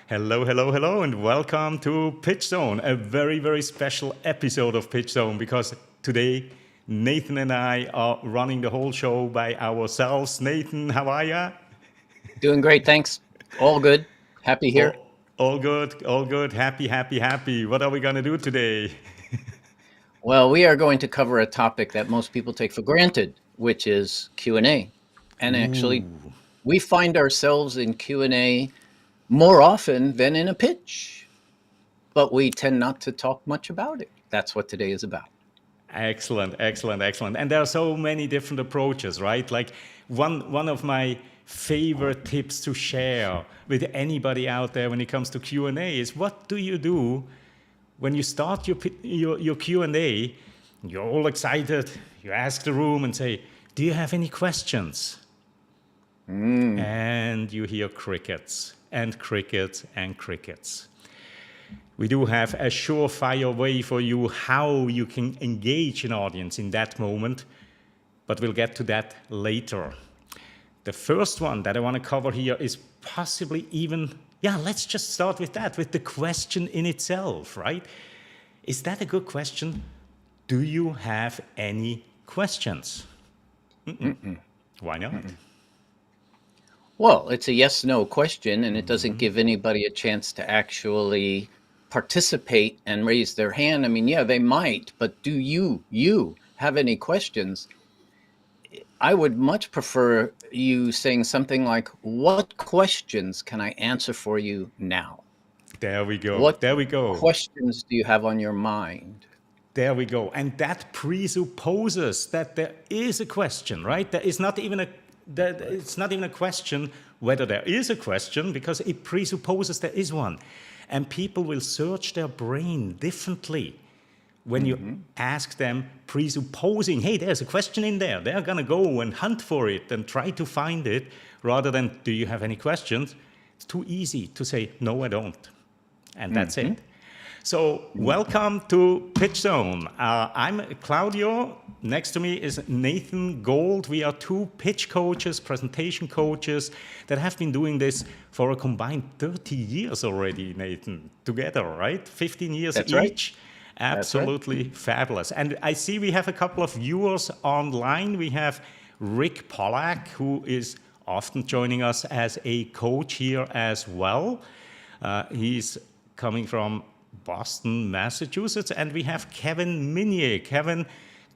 Hello, hello, hello, and welcome to PitchZone, a very, very special episode of PitchZone because today Nathan and I are running the whole show by ourselves. Nathan, how are ya? Doing great, thanks. All good. Happy here. All good, all good. Happy, happy, happy. What are we going to do today? Well, we are going to cover a topic that most people take for granted, which is Q&A. And actually, Ooh, we find ourselves in Q&A more often than in a pitch, but we tend not to talk much about it. That's what today is about. excellent, excellent, excellent. And there are so many different approaches, right? Like one of my favorite tips to share with anybody out there when it comes to Q&A is what do you do when you start your Q&A, you're all excited, you ask the room and say, do you have any questions? And you hear crickets and crickets and crickets. We do have a surefire way for you how you can engage an audience in that moment, but we'll get to that later. The first one that I want to cover here is possibly even, let's just start with that, with the question in itself, right? Is that a good question? Do you have any questions? Why not? Well, it's a yes/no question, and it doesn't give anybody a chance to actually participate and raise their hand. I mean, yeah, they might, but do you have any questions? I would much prefer you saying something like, what questions can I answer for you now? There we go. What There we go. questions do you have on your mind? There we go. And that presupposes that there is a question, right? There is not even a that it's not even a question whether there is a question because it presupposes there is one. And people will search their brain differently when you ask them presupposing, hey, there's a question in there. They're going to go and hunt for it and try to find it rather than, do you have any questions? It's too easy to say, no, I don't. And that's it. So welcome to PitchZone. I'm Claudio. Next to me is Nathan Gold. We are two pitch coaches, presentation coaches that have been doing this for a combined 30 years already, Nathan, together, right? 15 years That's right. each. That's right. Absolutely fabulous. And I see we have a couple of viewers online. We have Rick Pollack, who is often joining us as a coach here as well. He's coming from Boston, Massachusetts, and we have Kevin Minier. Kevin,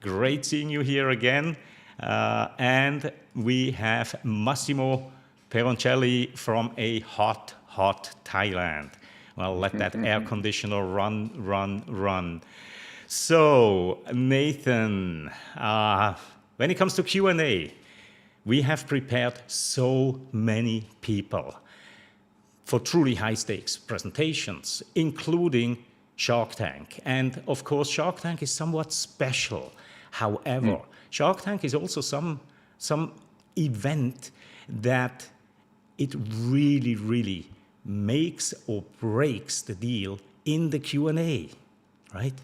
great seeing you here again. And we have Massimo Peroncelli from a hot, hot Thailand. Well, let that air conditioner run. So, Nathan, when it comes to Q&A, we have prepared so many people for truly high stakes presentations, including Shark Tank. And of course, Shark Tank is somewhat special. However, Shark Tank is also some event that it really, really makes or breaks the deal in the Q&A, right?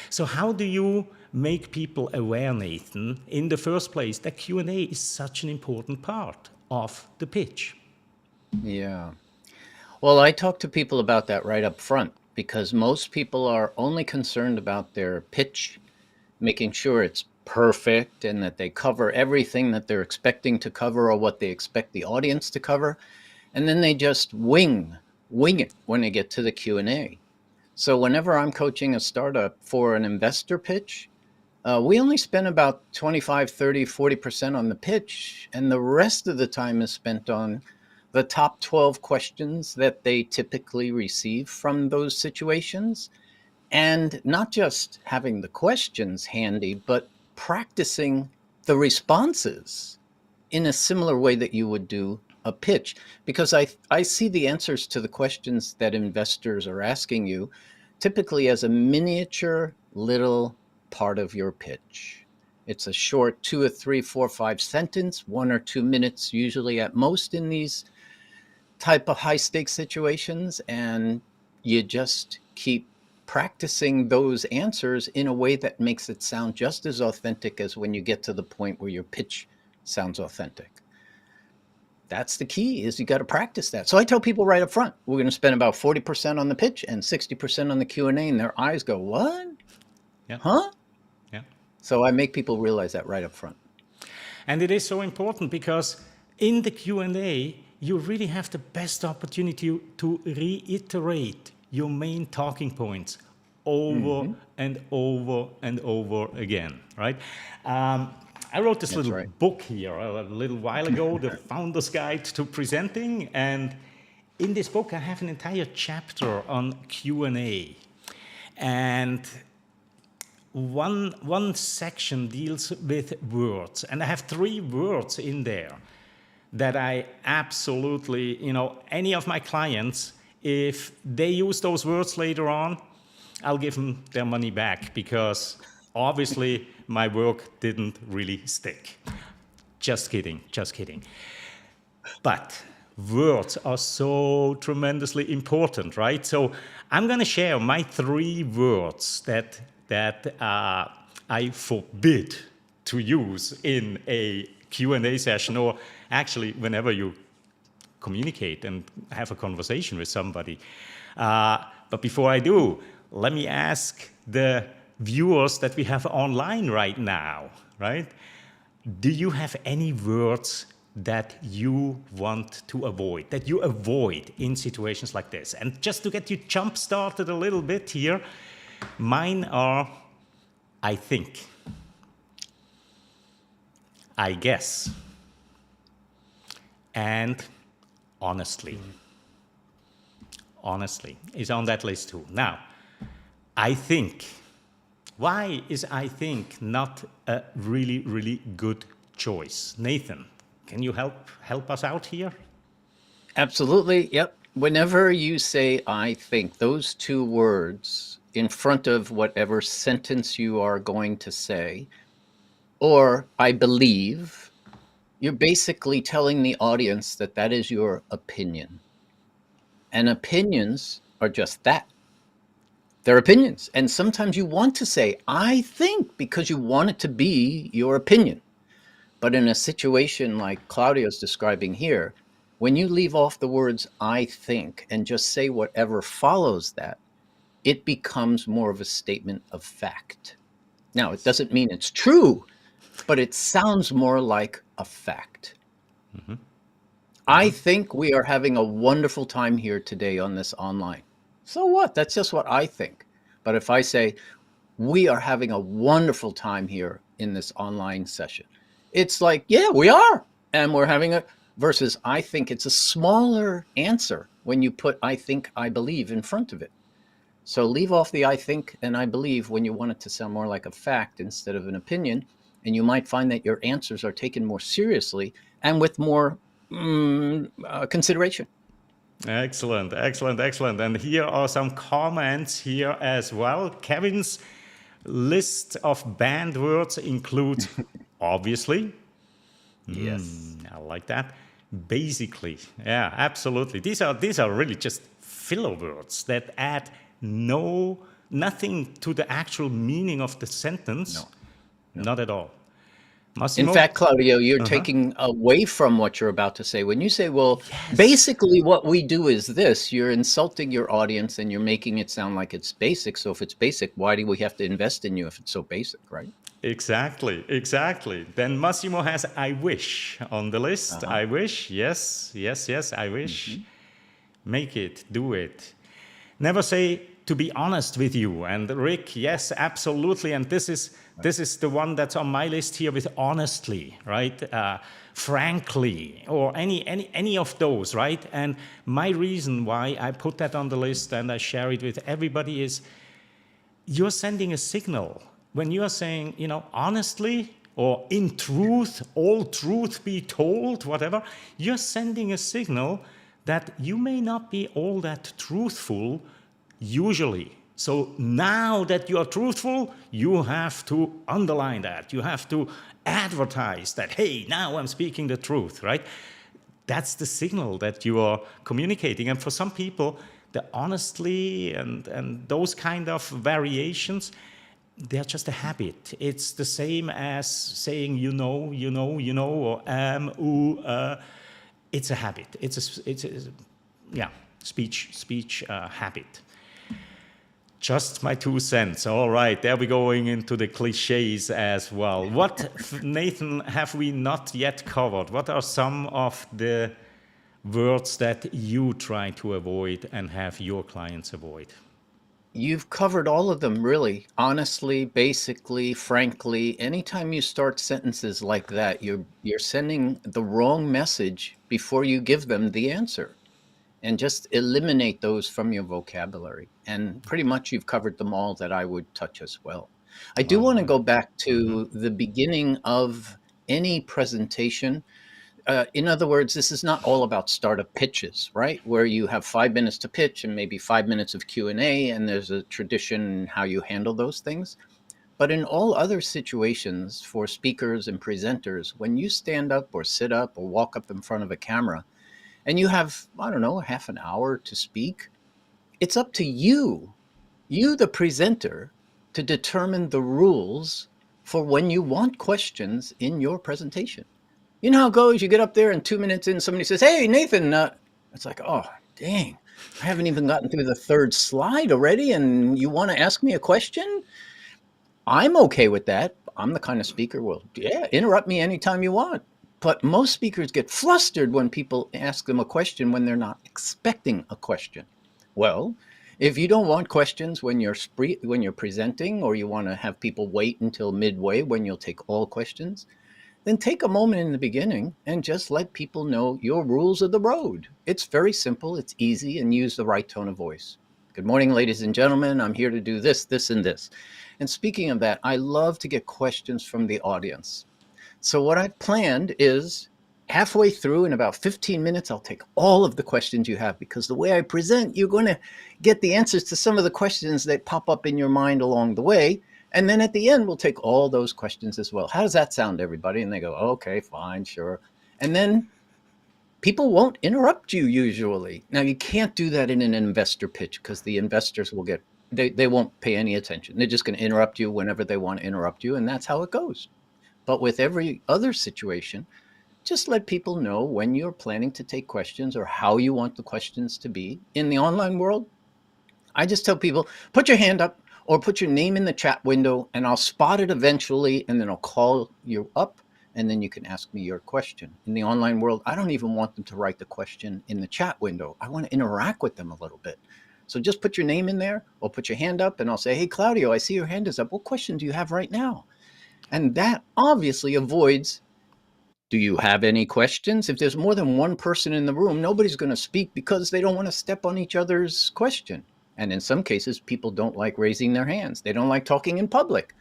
So how do you make people aware, Nathan, in the first place, that Q&A is such an important part of the pitch? Yeah. Well, I talk to people about that right up front because most people are only concerned about their pitch, making sure it's perfect and that they cover everything that they're expecting to cover or what they expect the audience to cover. And then they just wing it when they get to the Q&A. So whenever I'm coaching a startup for an investor pitch, we only spend about 25, 30, 40% on the pitch, and the rest of the time is spent on the top 12 questions that they typically receive from those situations. And not just having the questions handy, but practicing the responses in a similar way that you would do a pitch. Because I see the answers to the questions that investors are asking you typically as a miniature little part of your pitch. It's a short 2 or 3, 4, 5 sentence, 1 or 2 minutes, usually at most in these type of high stakes situations, and you just keep practicing those answers in a way that makes it sound just as authentic as when you get to the point where your pitch sounds authentic. That's the key, is you got to practice that. So I tell people right up front, we're going to spend about 40% on the pitch and 60% on the Q&A, and their eyes go, what? Yeah. Huh? Yeah. So I make people realize that right up front. And it is so important because in the Q&A, you really have the best opportunity to reiterate your main talking points over and over and over again, right? I wrote this That's little right. book here a little while ago, The Founder's Guide to Presenting, and in this book I have an entire chapter on Q&A. And one section deals with words, and I have 3 words in there that I absolutely, any of my clients, if they use those words later on, I'll give them their money back because obviously my work didn't really stick. Just kidding, just kidding. But words are so tremendously important, right? So I'm going to share my 3 words that I forbid to use in a Q&A session, or actually whenever you communicate and have a conversation with somebody. But before I do, let me ask the viewers that we have online right now, right? Do you have any words that you want to avoid, that you avoid in situations like this? And just to get you jump started a little bit here, mine are, I think, I guess, and honestly. Honestly is on that list too. Now, I think. Why is I think not a really, really good choice? Nathan, can you help us out here? Absolutely. Yep. Whenever you say I think, those 2 words in front of whatever sentence you are going to say, or I believe, you're basically telling the audience that that is your opinion. And opinions are just that. They're opinions. And sometimes you want to say, I think, because you want it to be your opinion. But in a situation like Claudio's describing here, when you leave off the words I think and just say whatever follows that, it becomes more of a statement of fact. Now, it doesn't mean it's true, but it sounds more like a fact. I think we are having a wonderful time here today on this online. So what? That's just what I think. But if I say, we are having a wonderful time here in this online session, it's like, yeah, we are. And we're having a, versus I think, it's a smaller answer when you put I think, I believe in front of it. So leave off the I think and I believe when you want it to sound more like a fact instead of an opinion. And you might find that your answers are taken more seriously and with more consideration. Excellent, excellent, excellent. And here are some comments here as well. Kevin's list of banned words includes obviously. Yes. I like that. Basically, yeah, absolutely. These are really just filler words that add nothing to the actual meaning of the sentence. No. Not at all. In Massimo? fact, Claudio, you're taking away from what you're about to say. When you say, well, basically what we do is this, you're insulting your audience and you're making it sound like it's basic. So if it's basic, why do we have to invest in you if it's so basic, right? Exactly, exactly. Then Massimo has I wish on the list. I wish, yes, yes, yes, I wish. Make it, do it. Never say to be honest with you. And Rick, yes, absolutely. And this is the one that's on my list here with honestly, right? Frankly, or any of those, right? And my reason why I put that on the list and I share it with everybody is you're sending a signal. When you are saying, honestly, or in truth, all truth be told, whatever, you're sending a signal that you may not be all that truthful usually. So now that you are truthful, you have to underline that. You have to advertise that, hey, now I'm speaking the truth, right? That's the signal that you are communicating. And for some people, the honestly and those kind of variations, they're just a habit. It's the same as saying, or ooh. it's a habit. Yeah, speech habit. Just my 2 cents. All right, there we're going into the cliches as well. What, Nathan, have we not yet covered? What are some of the words that you try to avoid and have your clients avoid? You've covered all of them, really. Honestly, basically, frankly, anytime you start sentences like that, you're sending the wrong message before you give them the answer. And just eliminate those from your vocabulary. And pretty much you've covered them all that I would touch as well. I do All want to right. go back to the beginning of any presentation. In other words, this is not all about startup pitches, right? Where you have 5 minutes to pitch and maybe 5 minutes of Q&A, and there's a tradition in how you handle those things. But in all other situations for speakers and presenters, when you stand up or sit up or walk up in front of a camera, and you have, I don't know, half an hour to speak, it's up to you, the presenter, to determine the rules for when you want questions in your presentation. You know how it goes? You get up there and 2 minutes in, somebody says, "Hey, Nathan," it's like, oh, dang, I haven't even gotten through the third slide already, and you want to ask me a question? I'm okay with that. I'm the kind of speaker, well, yeah, interrupt me anytime you want. But most speakers get flustered when people ask them a question when they're not expecting a question. Well, if you don't want questions when you're presenting, or you want to have people wait until midway when you'll take all questions, then take a moment in the beginning and just let people know your rules of the road. It's very simple, it's easy, and use the right tone of voice. Good morning, ladies and gentlemen. I'm here to do this, this, and this. And speaking of that, I love to get questions from the audience. So what I've planned is halfway through, in about 15 minutes, I'll take all of the questions you have, because the way I present, you're going to get the answers to some of the questions that pop up in your mind along the way. And then at the end, we'll take all those questions as well. How does that sound, everybody? And they go, okay, fine, sure. And then people won't interrupt you usually. Now, you can't do that in an investor pitch, because the investors will they won't pay any attention. They're just going to interrupt you whenever they want to interrupt you. And that's how it goes. But with every other situation, just let people know when you're planning to take questions or how you want the questions to be. In the online world, I just tell people, put your hand up or put your name in the chat window, and I'll spot it eventually, and then I'll call you up, and then you can ask me your question. In the online world, I don't even want them to write the question in the chat window. I want to interact with them a little bit. So just put your name in there or put your hand up, and I'll say, hey, Claudio, I see your hand is up. What question do you have right now? And that obviously avoids, do you have any questions? If there's more than one person in the room, nobody's going to speak because they don't want to step on each other's question. And in some cases, people don't like raising their hands. They don't like talking in public.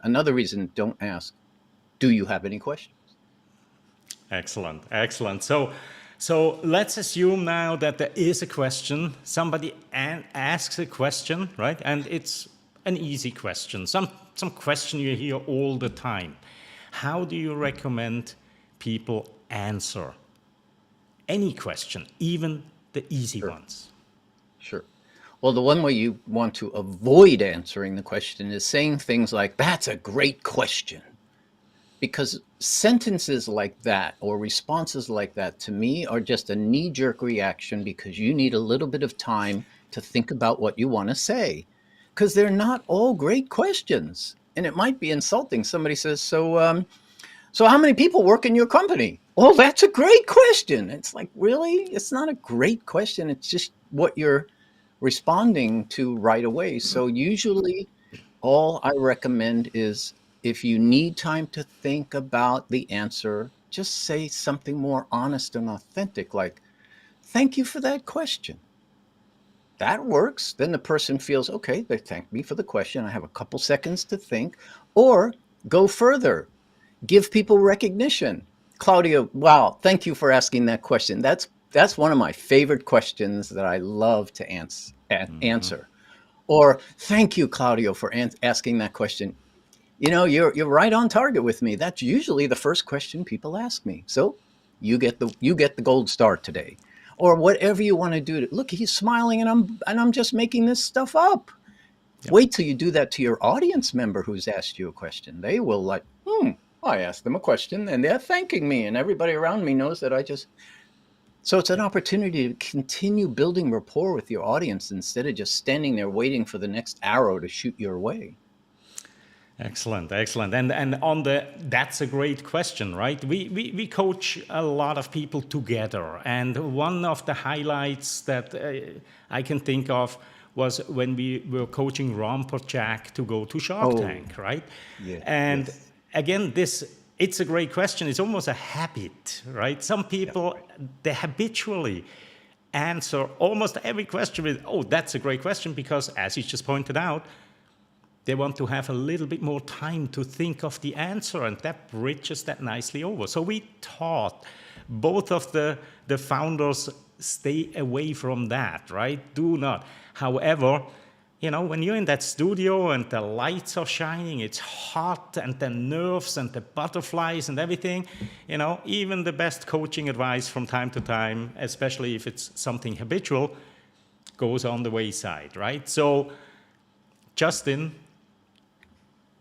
Another reason, don't ask, do you have any questions? Excellent, excellent. So let's assume now that there is a question. Somebody asks a question, right? And it's an easy question, some question you hear all the time. How do you recommend people answer any question, even the easy Sure. ones? Sure. Well, the one way you want to avoid answering the question is saying things like, that's a great question. Because sentences like that or responses like that, to me, are just a knee-jerk reaction, because you need a little bit of time to think about what you want to say. Because they're not all great questions. And it might be insulting. Somebody says, so how many people work in your company? Oh, that's a great question. It's like, really? It's not a great question. It's just what you're responding to right away. So usually all I recommend is, if you need time to think about the answer, just say something more honest and authentic, like, thank you for that question. That works. Then the person feels, okay, they thanked me for the question. I have a couple seconds to think. Or go further, give people recognition. Claudia, wow, thank you for asking that question. That's one of my favorite questions that I love to answer. Or, thank you, Claudio, for asking that question. You know, you're right on target with me. That's usually the first question people ask me. So you get the gold star today. Or whatever you want to do. Look, he's smiling, and I'm just making this stuff up. Yep. Wait till you do that to your audience member who's asked you a question. They will like, I asked them a question and they're thanking me, and everybody around me knows that I just So it's an opportunity to continue building rapport with your audience instead of just standing there waiting for the next arrow to shoot your way. Excellent, excellent. And on the that's a great question, right? We coach a lot of people together, and one of the highlights that I can think of was when we were coaching Ron Jack to go to Shark Oh, Tank, right? yeah, And yes. again, it's a great question. It's almost a habit, right? Some Yeah, people they habitually answer almost every question with, "Oh, that's a great question," because as you just pointed out, they want to have a little bit more time to think of the answer, and that bridges that nicely over. So we taught both of the founders stay away from that, right? Do not. However, when you're in that studio and the lights are shining, it's hot, and the nerves and the butterflies and everything, even the best coaching advice from time to time, especially if it's something habitual, goes on the wayside, right? So Justin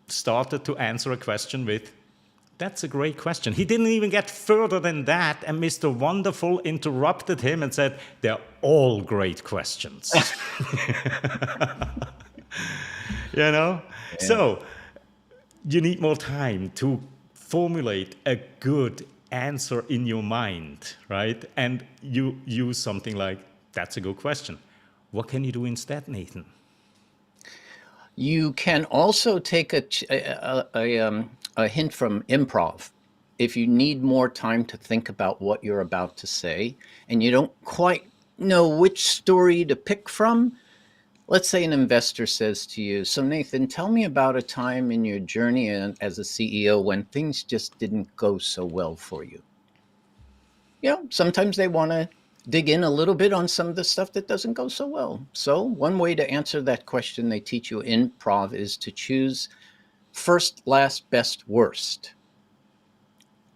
started to answer a question with, "That's a great question." He didn't even get further than that, and Mr. Wonderful interrupted him and said, "They're all great questions." you know? yeah. So you need more time to formulate a good answer in your mind, right? And you use something like, "That's a good question. What can you do instead, Nathan?" You can also take a hint from improv. If you need more time to think about what you're about to say and you don't quite know which story to pick from, let's say an investor says to you, "So, Nathan, tell me about a time in your journey as a CEO when things just didn't go so well for you." Sometimes they want to dig in a little bit on some of the stuff that doesn't go so well. So, one way to answer that question they teach you in improv is to choose first, last, best, worst.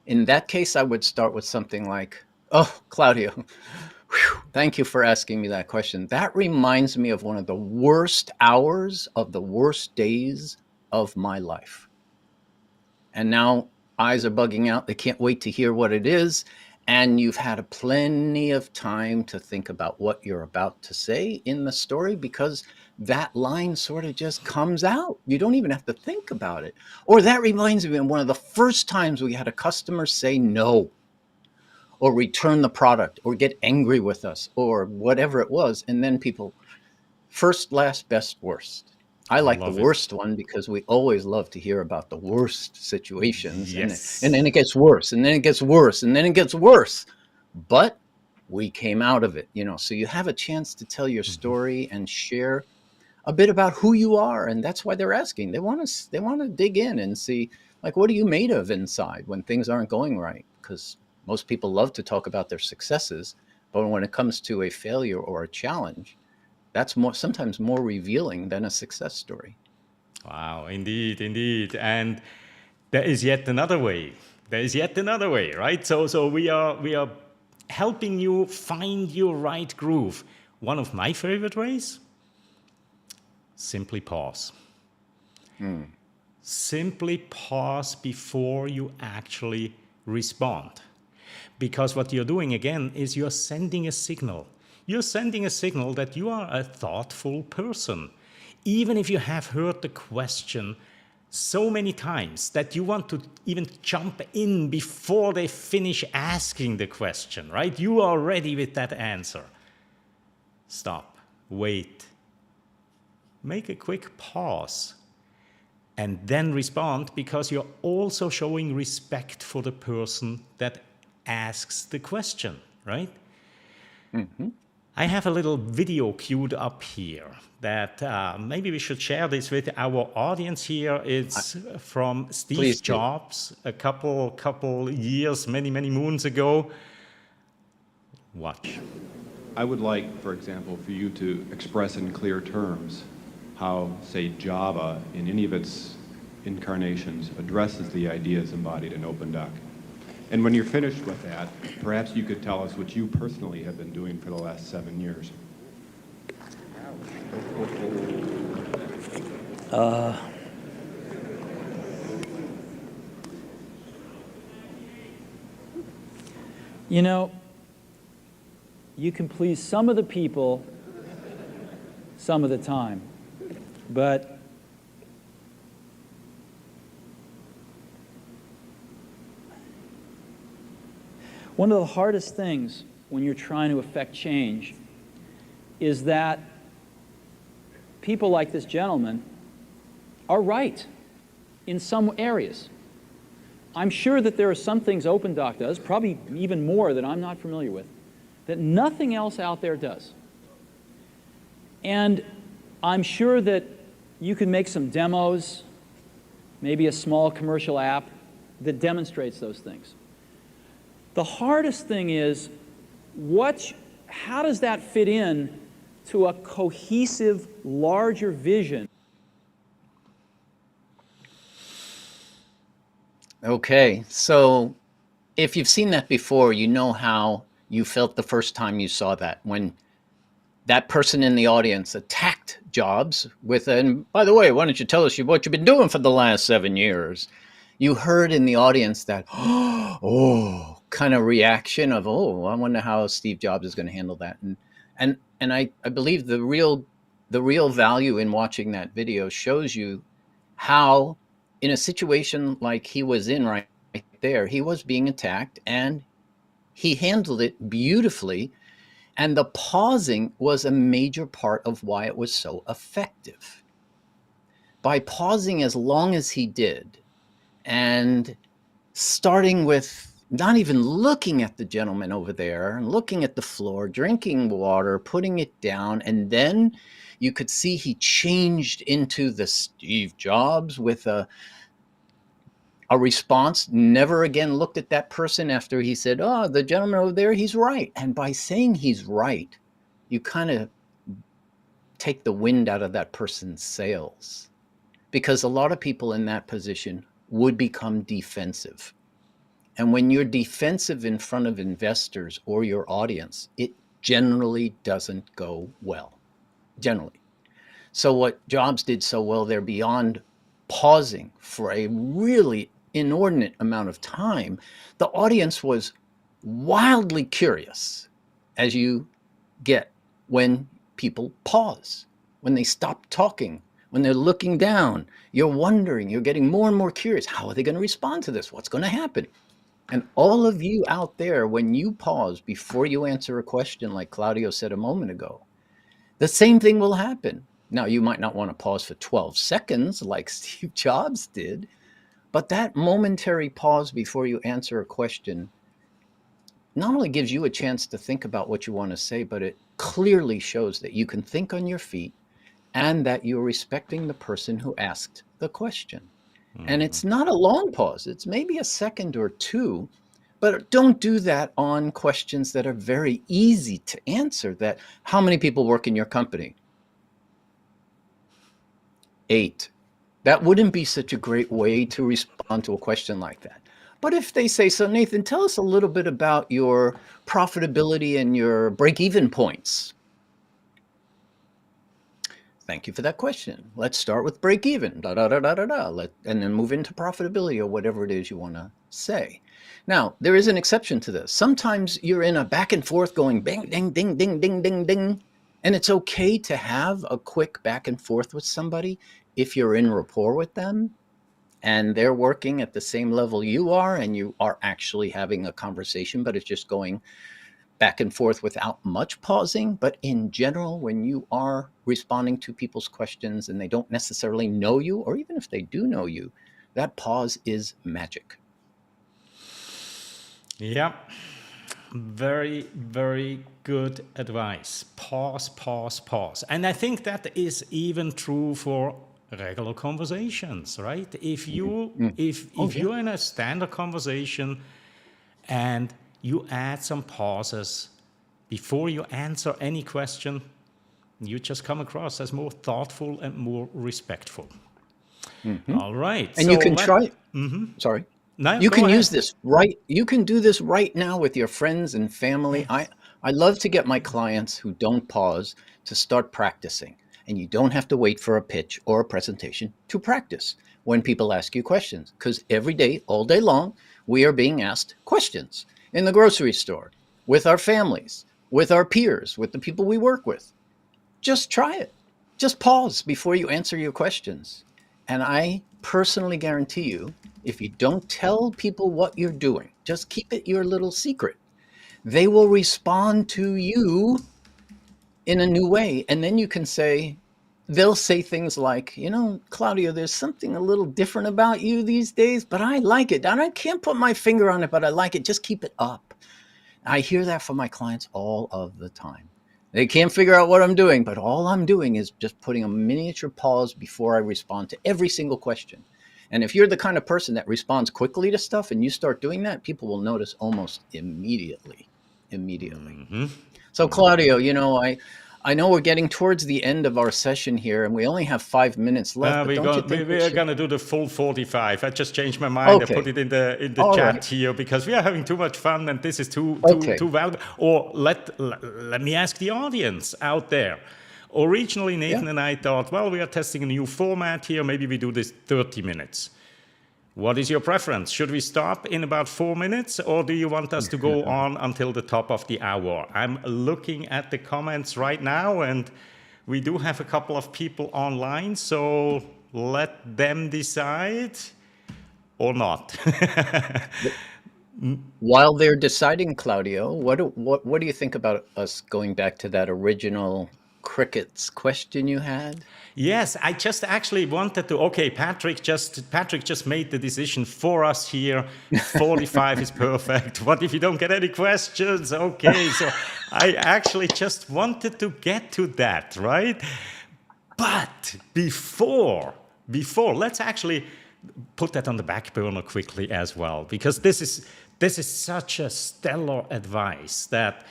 In that case, I would start with something like, "Oh, Claudio, whew, thank you for asking me that question. That reminds me of one of the worst hours of the worst days of my life." And now eyes are bugging out. They can't wait to hear what it is. And you've had plenty of time to think about what you're about to say in the story because that line sort of just comes out. You don't even have to think about it. Or that reminds me of one of the first times we had a customer say no or return the product or get angry with us or whatever it was. And then people, first, last, best, worst. I I like the love it. worst one because we always love to hear about the worst situations, and Yes. then it gets worse, and then it gets worse, and then it gets worse. But we came out of it, so you have a chance to tell your story and share a bit about who you are, and that's why they're asking. They want to dig in and see, like, what are you made of inside when things aren't going right? Because most people love to talk about their successes, but when it comes to a failure or a challenge, that's sometimes more revealing than a success story. Wow, indeed, indeed. And there is yet another way. There is yet another way, right? So we are helping you find your right groove. One of my favorite ways, simply pause. Hmm. Simply pause before you actually respond. Because what you're doing again is you're sending a signal. You're sending a signal that you are a thoughtful person. Even if you have heard the question so many times that you want to even jump in before they finish asking the question, right? You are ready with that answer. Stop. Wait. Make a quick pause and then respond, because you're also showing respect for the person that asks the question, right? Hmm. I have a little video queued up here that maybe we should share this with our audience here. It's from Steve Please do. Jobs a couple years, many moons ago. Watch. I would like, for example, for you to express in clear terms how, say, Java, in any of its incarnations, addresses the ideas embodied in OpenDoc. And when you're finished with that, perhaps you could tell us what you personally have been doing for the last 7 years. You know, you can please some of the people some of the time. But one of the hardest things when you're trying to affect change is that people like this gentleman are right in some areas. I'm sure that there are some things OpenDoc does, probably even more that I'm not familiar with, that nothing else out there does. And I'm sure that you can make some demos, maybe a small commercial app that demonstrates those things. The hardest thing is, how does that fit in to a cohesive, larger vision? Okay, so if you've seen that before, you know how you felt the first time you saw that, when that person in the audience attacked Jobs with, and by the way, why don't you tell us what you've been doing for the last 7 years? You heard in the audience that, oh, kind of reaction of, oh, I wonder how Steve Jobs is going to handle that. And I believe the real value in watching that video shows you how, in a situation like he was in right there, he was being attacked and he handled it beautifully. And the pausing was a major part of why it was so effective. By pausing as long as he did, and starting with not even looking at the gentleman over there, and looking at the floor, drinking water, putting it down, and then you could see he changed into the Steve Jobs with a response, never again looked at that person after he said, oh, the gentleman over there, he's right. And by saying he's right, you kind of take the wind out of that person's sails, because a lot of people in that position would become defensive. And when you're defensive in front of investors or your audience, it generally doesn't go well, generally. So what Jobs did so well there, beyond pausing for a really inordinate amount of time, the audience was wildly curious, as you get when people pause, when they stop talking, when they're looking down. You're wondering, you're getting more and more curious. How are they going to respond to this? What's going to happen? And all of you out there, when you pause before you answer a question, like Claudio said a moment ago, the same thing will happen. Now, you might not want to pause for 12 seconds like Steve Jobs did, but that momentary pause before you answer a question not only gives you a chance to think about what you want to say, but it clearly shows that you can think on your feet and that you're respecting the person who asked the question. And it's not a long pause. It's maybe a second or two, but don't do that on questions that are very easy to answer. That, how many people work in your company? 8. That wouldn't be such a great way to respond to a question like that. But if they say, so Nathan, tell us a little bit about your profitability and your break-even points. Thank you for that question. Let's start with break even, and then move into profitability or whatever it is you want to say. Now, there is an exception to this. Sometimes you're in a back and forth going bang, ding, ding, ding, ding, ding, ding. And it's okay to have a quick back and forth with somebody if you're in rapport with them and they're working at the same level you are and you are actually having a conversation, but it's just going back and forth without much pausing. But in general, when you are responding to people's questions and they don't necessarily know you, or even if they do know you, that pause is magic. Yeah, very, very good advice. Pause, pause, pause. And I think that is even true for regular conversations, right? If you're in a standard conversation and you add some pauses before you answer any question, you just come across as more thoughtful and more respectful. All right. And so you can try. Sorry. No, you can ahead. use this right. You can do this right now with your friends and family. I love to get my clients who don't pause to start practicing. And you don't have to wait for a pitch or a presentation to practice when people ask you questions, because every day, all day long, we are being asked questions in the grocery store, with our families, with our peers, with the people we work with. Just try it. Just pause before you answer your questions. And I personally guarantee you, if you don't tell people what you're doing, just keep it your little secret, they will respond to you in a new way. And then you can say, they'll say things like, Claudio, there's something a little different about you these days, but I like it. And I can't put my finger on it, but I like it. Just keep it up. I hear that from my clients all of the time. They can't figure out what I'm doing, but all I'm doing is just putting a miniature pause before I respond to every single question. And if you're the kind of person that responds quickly to stuff and you start doing that, people will notice almost immediately. Mm-hmm. So Claudio, I know we're getting towards the end of our session here, and we only have 5 minutes left. But don't you think we are going to do the full 45. I just changed my mind. Okay. I put it in the All chat right. here because we are having too much fun, and this is too Okay. valuable. Or let me ask the audience out there. Originally, Nathan and I thought, well, we are testing a new format here. Maybe we do this 30 minutes. What is your preference? Should we stop in about 4 minutes, or do you want us to go on until the top of the hour? I'm looking at the comments right now, and we do have a couple of people online, so let them decide or not. While they're deciding, Claudio, what do you think about us going back to that original crickets question you had? Yes, I just actually wanted to. Okay, Patrick just made the decision for us here. 45 is perfect. What if you don't get any questions? Okay, so I actually just wanted to get to that, right? But before, let's actually put that on the back burner quickly as well, because this is such a stellar advice that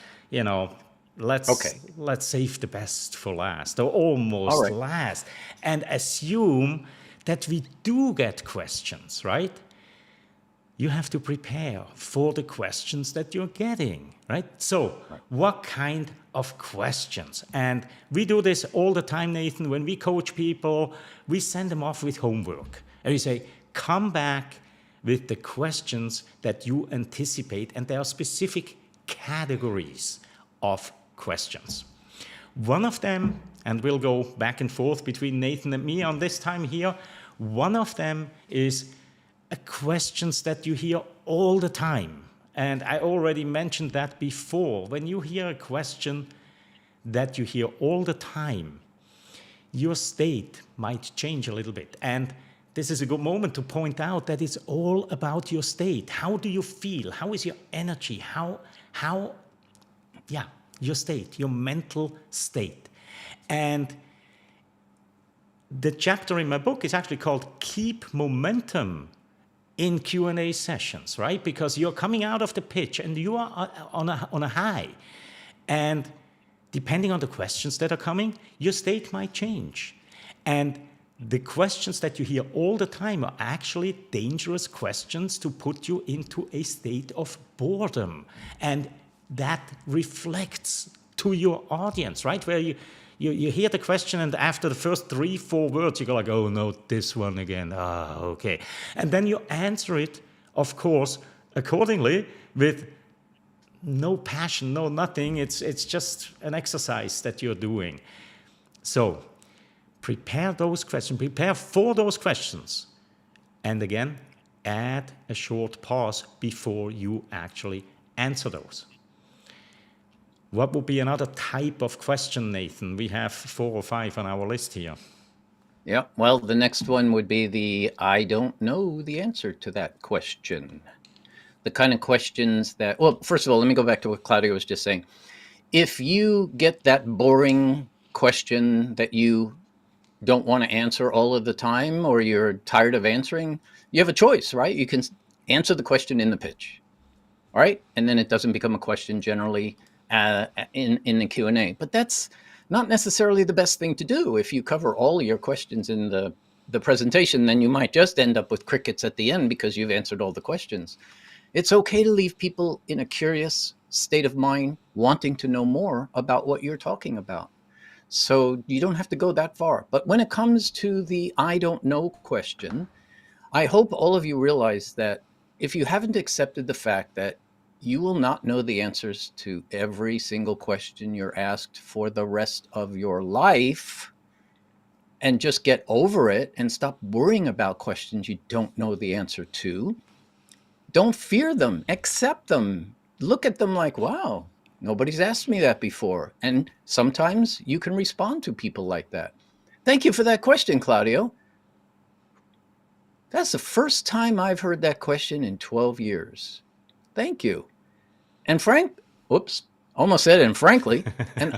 let's save the best for last, or almost last, and assume that we do get questions, right? You have to prepare for the questions that you're getting, right? So what kind of questions? And we do this all the time, Nathan. When we coach people, we send them off with homework. And we say, come back with the questions that you anticipate. And there are specific categories of questions. One of them, and we'll go back and forth between Nathan and me on this time here, one of them is questions that you hear all the time. And I already mentioned that before. When you hear a question that you hear all the time, your state might change a little bit. And this is a good moment to point out that it's all about your state. How do you feel? How is your energy? Your state, your mental state. And the chapter in my book is actually called Keep Momentum in Q&A sessions, right? Because you're coming out of the pitch and you are on a high. And depending on the questions that are coming, your state might change. And the questions that you hear all the time are actually dangerous questions to put you into a state of boredom. And that reflects to your audience, right? Where you hear the question, and after the first 3-4 words, you go like, oh no, this one again. Okay. And then you answer it, of course, accordingly, with no passion, no nothing. It's just an exercise that you're doing. So prepare those questions, prepare for those questions. And again, add a short pause before you actually answer those. What would be another type of question, Nathan? We have 4 or 5 on our list here. Yeah, well, the next one would be the I don't know the answer to that question. The kind of questions that, well, first of all, let me go back to what Claudia was just saying. If you get that boring question that you don't want to answer all of the time, or you're tired of answering, you have a choice, right? You can answer the question in the pitch, all right? And then it doesn't become a question generally in the Q&A. But that's not necessarily the best thing to do. If you cover all of your questions in the presentation, then you might just end up with crickets at the end because you've answered all the questions. It's okay to leave people in a curious state of mind, wanting to know more about what you're talking about. So you don't have to go that far. But when it comes to the I don't know question, I hope all of you realize that if you haven't accepted the fact that you will not know the answers to every single question you're asked for the rest of your life. And just get over it and stop worrying about questions you don't know the answer to. Don't fear them, accept them. Look at them like, wow, nobody's asked me that before. And sometimes you can respond to people like that. Thank you for that question, Claudio. That's the first time I've heard that question in 12 years. Thank you. And Frank, whoops, almost said and frankly, and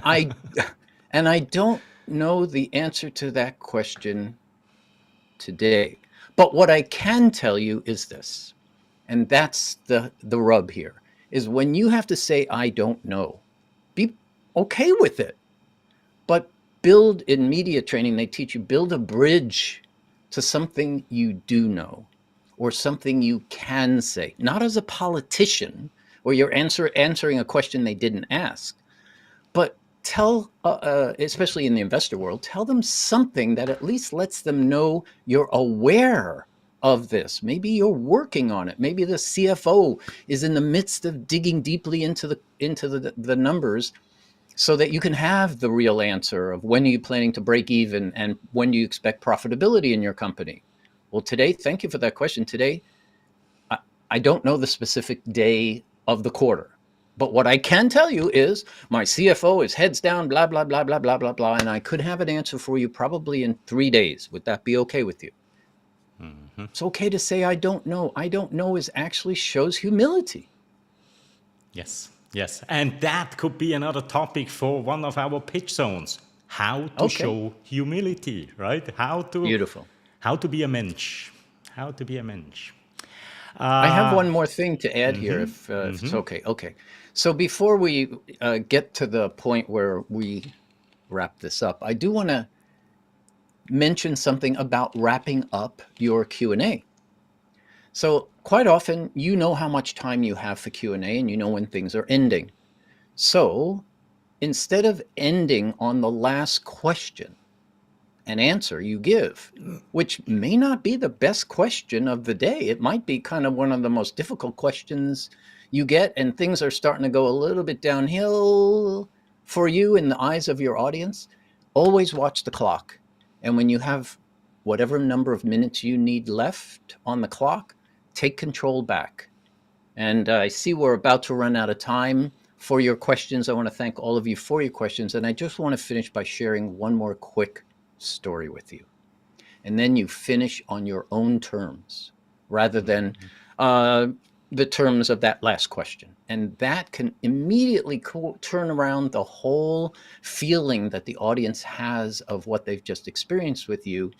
I don't know the answer to that question today. But what I can tell you is this, and that's the rub here, is when you have to say, I don't know, be okay with it. But build, in media training, they teach you build a bridge to something you do know or something you can say, not as a politician where you're answering a question they didn't ask, but tell, especially in the investor world, tell them something that at least lets them know you're aware of this. Maybe you're working on it. Maybe the CFO is in the midst of digging deeply into the numbers so that you can have the real answer of when are you planning to break even and when do you expect profitability in your company. Well, today, thank you for that question. Today, I don't know the specific day of the quarter. But what I can tell you is my CFO is heads down, blah, blah, blah, blah, blah, blah, blah. And I could have an answer for you probably in 3 days. Would that be okay with you? Mm-hmm. It's okay to say, I don't know. I don't know is actually shows humility. Yes, yes. And that could be another topic for one of our pitch zones. How to show humility, right? Beautiful. How to be a mensch. How to be a mensch. I have one more thing to add here, if it's okay. Okay. So before we get to the point where we wrap this up, I do want to mention something about wrapping up your Q&A. So quite often, you know how much time you have for Q&A and you know when things are ending. So instead of ending on the last question, an answer you give, which may not be the best question of the day. It might be kind of one of the most difficult questions you get, and things are starting to go a little bit downhill for you in the eyes of your audience. Always watch the clock. And when you have whatever number of minutes you need left on the clock, take control back. And I see we're about to run out of time for your questions. I want to thank all of you for your questions. And I just want to finish by sharing one more quick story with you, and then you finish on your own terms rather than the terms of that last question, and that can immediately turn around the whole feeling that the audience has of what they've just experienced with you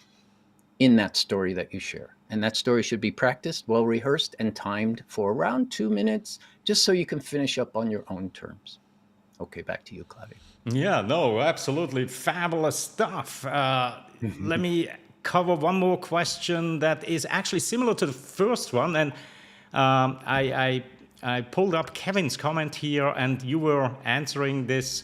in that story that you share. And that story should be practiced, well rehearsed, and timed for around 2 minutes, just so you can finish up on your own terms. Okay, back to you, Claudio. Yeah, no, absolutely fabulous stuff. Let me cover one more question that is actually similar to the first one. And I pulled up Kevin's comment here, and you were answering this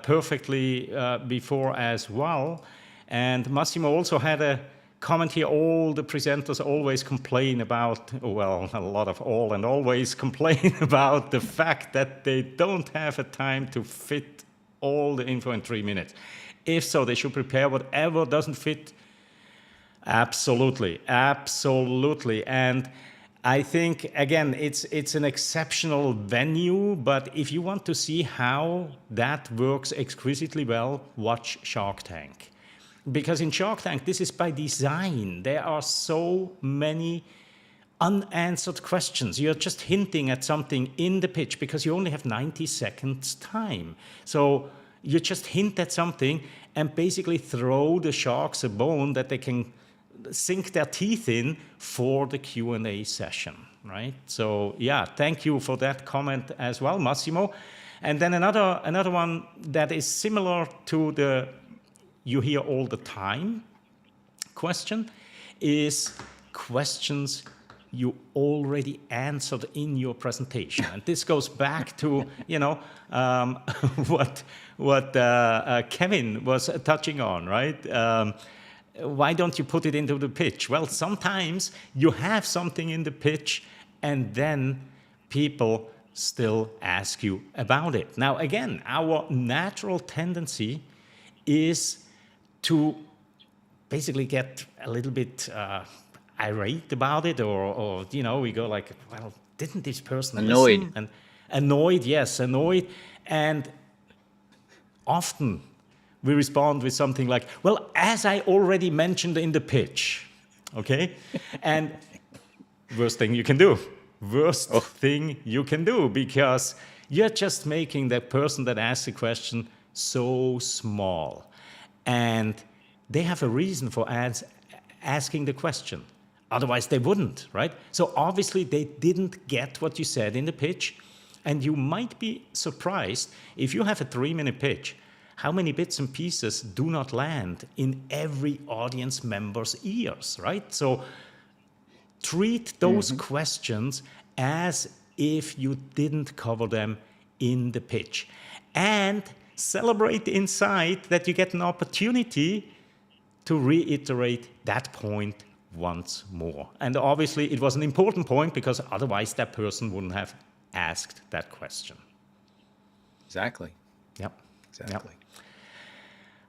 perfectly before as well. And Massimo also had a comment here. All the presenters always complain about, well, a lot of all and always complain about the fact that they don't have a time to fit all the info in 3 minutes. If so, they should prepare whatever doesn't fit. Absolutely, absolutely. And I think, again, it's an exceptional venue, but if you want to see how that works exquisitely well, watch Shark Tank. Because in Shark Tank, this is by design. There are so many unanswered questions. You're just hinting at something in the pitch because you only have 90 seconds time. So you just hint at something and basically throw the sharks a bone that they can sink their teeth in for the Q&A session, right? So yeah, thank you for that comment as well, Massimo. And then another one that is similar to the you hear all the time question is questions you already answered in your presentation. And this goes back to, what Kevin was touching on, right? Why don't you put it into the pitch? Well, sometimes you have something in the pitch and then people still ask you about it. Now, again, our natural tendency is to basically get a little bit irate about it, or we go like, well, didn't this person Annoyed. listen? And annoyed. And often we respond with something like, well, as I already mentioned in the pitch, okay? And worst thing you can do, because you're just making that person that asks the question so small. And they have a reason for asking the question. Otherwise, they wouldn't, right? So obviously, they didn't get what you said in the pitch. And you might be surprised, if you have a 3-minute pitch, how many bits and pieces do not land in every audience member's ears, right? So treat those questions as if you didn't cover them in the pitch. And celebrate inside that you get an opportunity to reiterate that point once more. And obviously, it was an important point, because otherwise that person wouldn't have asked that question. Exactly. Yep. Exactly.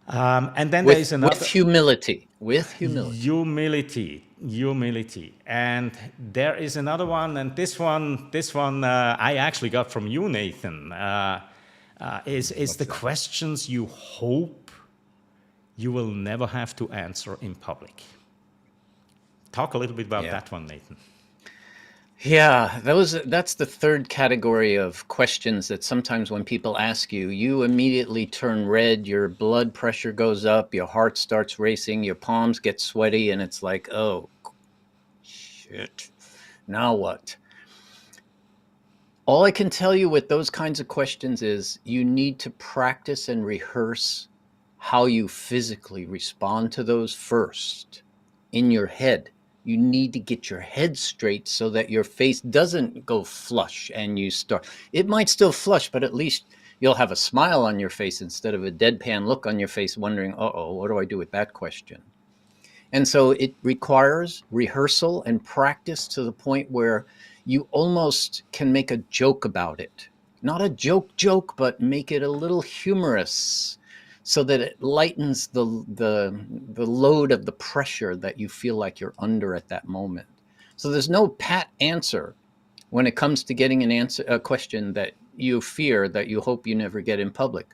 And then there is another... With humility. With humility. Humility. And there is another one, and this one I actually got from you, Nathan, is the questions you hope you will never have to answer in public. Talk a little bit about that one, Nathan. Yeah, that's the third category of questions that sometimes when people ask you, you immediately turn red, your blood pressure goes up, your heart starts racing, your palms get sweaty, and it's like, oh, shit, now what? All I can tell you with those kinds of questions is you need to practice and rehearse how you physically respond to those first in your head. You need to get your head straight so that your face doesn't go flush and you start. It might still flush, but at least you'll have a smile on your face instead of a deadpan look on your face wondering, uh-oh, what do I do with that question? And so it requires rehearsal and practice to the point where you almost can make a joke about it. Not a joke, but make it a little humorous, so that it lightens the load of the pressure that you feel like you're under at that moment. So there's no pat answer when it comes to getting a question that you fear, that you hope you never get in public.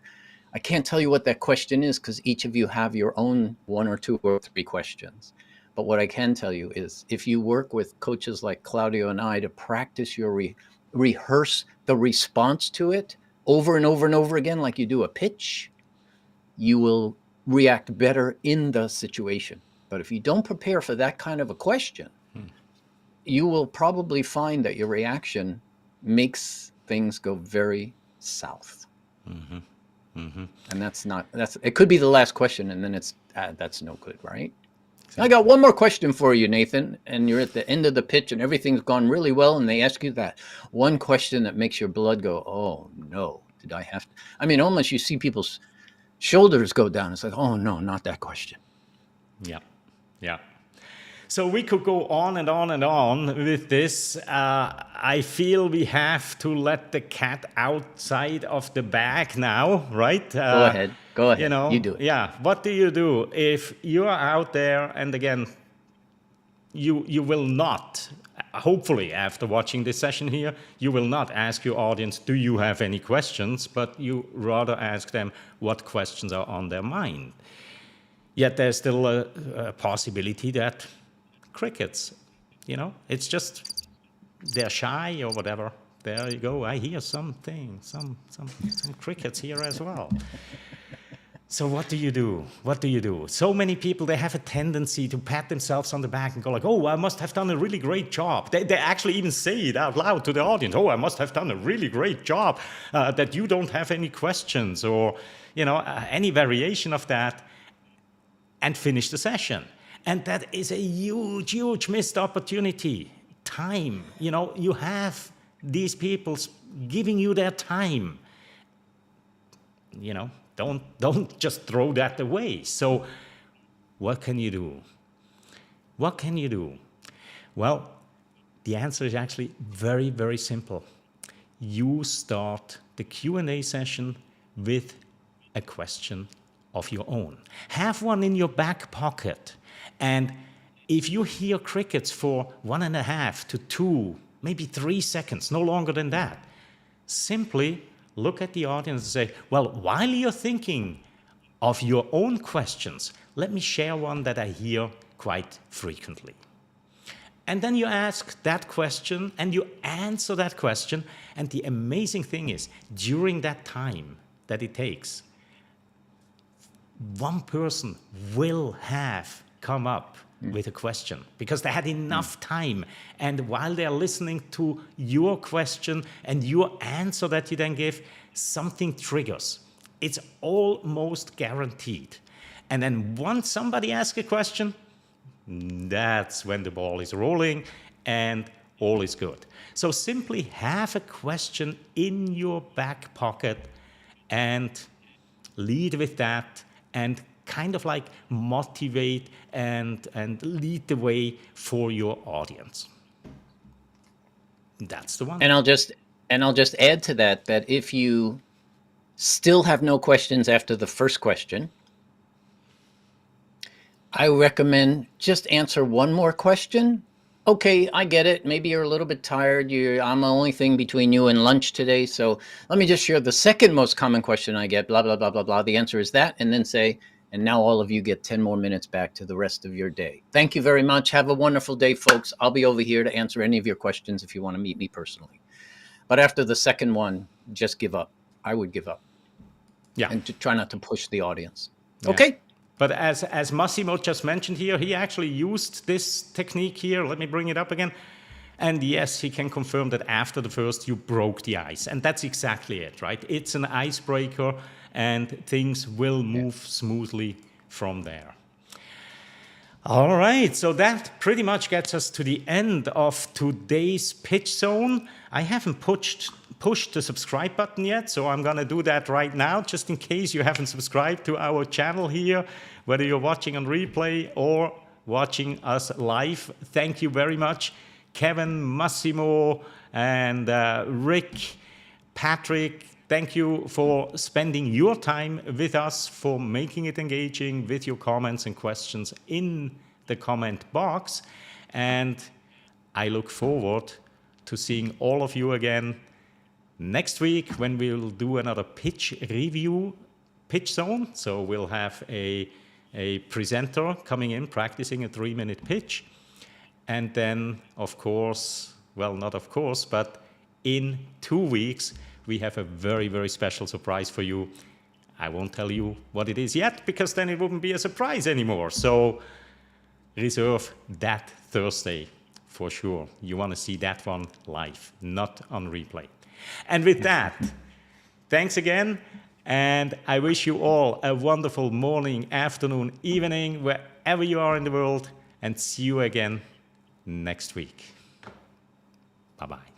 I can't tell you what that question is, because each of you have your own 1 or 2 or 3 questions. But what I can tell you is, if you work with coaches like Claudio and I to practice your rehearse the response to it over and over and over again, like you do a pitch, you will react better in the situation. But if you don't prepare for that kind of a question, you will probably find that your reaction makes things go very south. And it could be the last question, and then that's no good, right? Exactly. I got one more question for you, Nathan, and you're at the end of the pitch and everything's gone really well, and they ask you that one question that makes your blood go, oh no, did I have to? I mean, almost you see people's shoulders go down. It's like, oh no, not that question. Yeah. So we could go on and on and on with this. I feel we have to let the cat outside of the bag now, right? Go ahead. You do it. Yeah. What do you do if you are out there, and again, you will not, hopefully after watching this session here, you will not ask your audience, do you have any questions? But you rather ask them what questions are on their mind. Yet there's still a possibility that crickets, it's just they're shy or whatever. There you go. I hear something, some crickets here as well. So what do you do? So many people, they have a tendency to pat themselves on the back and go like, oh, I must have done a really great job. They actually even say it out loud to the audience. Oh, I must have done a really great job that you don't have any questions, or, any variation of that, and finish the session. And that is a huge, huge missed opportunity. Time, you have these people giving you their time. Don't just throw that away. So what can you do? Well, the answer is actually very, very simple. you start the Q&A session with a question of your own. Have one in your back pocket. And if you hear crickets for 1.5 to 2, maybe 3 seconds, no longer than that, simply look at the audience and say, well, while you're thinking of your own questions, let me share one that I hear quite frequently. And then you ask that question and you answer that question. And the amazing thing is, during that time that it takes, one person will have come up with a question because they had enough time. And while they're listening to your question and your answer that you then give, something triggers. It's almost guaranteed. And then once somebody asks a question, that's when the ball is rolling and all is good. So simply have a question in your back pocket and lead with that and kind of like motivate and lead the way for your audience. That's the one. And I'll just add to that if you still have no questions after the first question, I recommend just answer one more question. Okay, I get it. Maybe you're a little bit tired. I'm the only thing between you and lunch today. So let me just share the second most common question I get, blah, blah, blah, blah, blah. The answer is that. And then say, and now all of you get 10 more minutes back to the rest of your day. Thank you very much. Have a wonderful day, folks. I'll be over here to answer any of your questions if you want to meet me personally. But after the second one, just give up. I would give up. Yeah. And to try not to push the audience. Yeah. Okay. But as Massimo just mentioned here, he actually used this technique here. Let me bring it up again. And yes, he can confirm that after the first, you broke the ice. And that's exactly it, right? It's an icebreaker and things will move smoothly from there. All right, so that pretty much gets us to the end of today's Pitch Zone. I haven't pushed the subscribe button yet, so I'm going to do that right now, just in case you haven't subscribed to our channel here, whether you're watching on replay or watching us live. Thank you very much, Kevin, Massimo, and Rick, Patrick. Thank you for spending your time with us, for making it engaging with your comments and questions in the comment box. And I look forward to seeing all of you again next week when we'll do another pitch review, Pitch Zone. So we'll have a presenter coming in, practicing a 3-minute pitch. And then, of course, well, not of course, but in 2 weeks, we have a very, very special surprise for you. I won't tell you what it is yet, because then it wouldn't be a surprise anymore. So reserve that Thursday for sure. You want to see that one live, not on replay. And with that, thanks again. And I wish you all a wonderful morning, afternoon, evening, wherever you are in the world. And see you again next week. Bye-bye.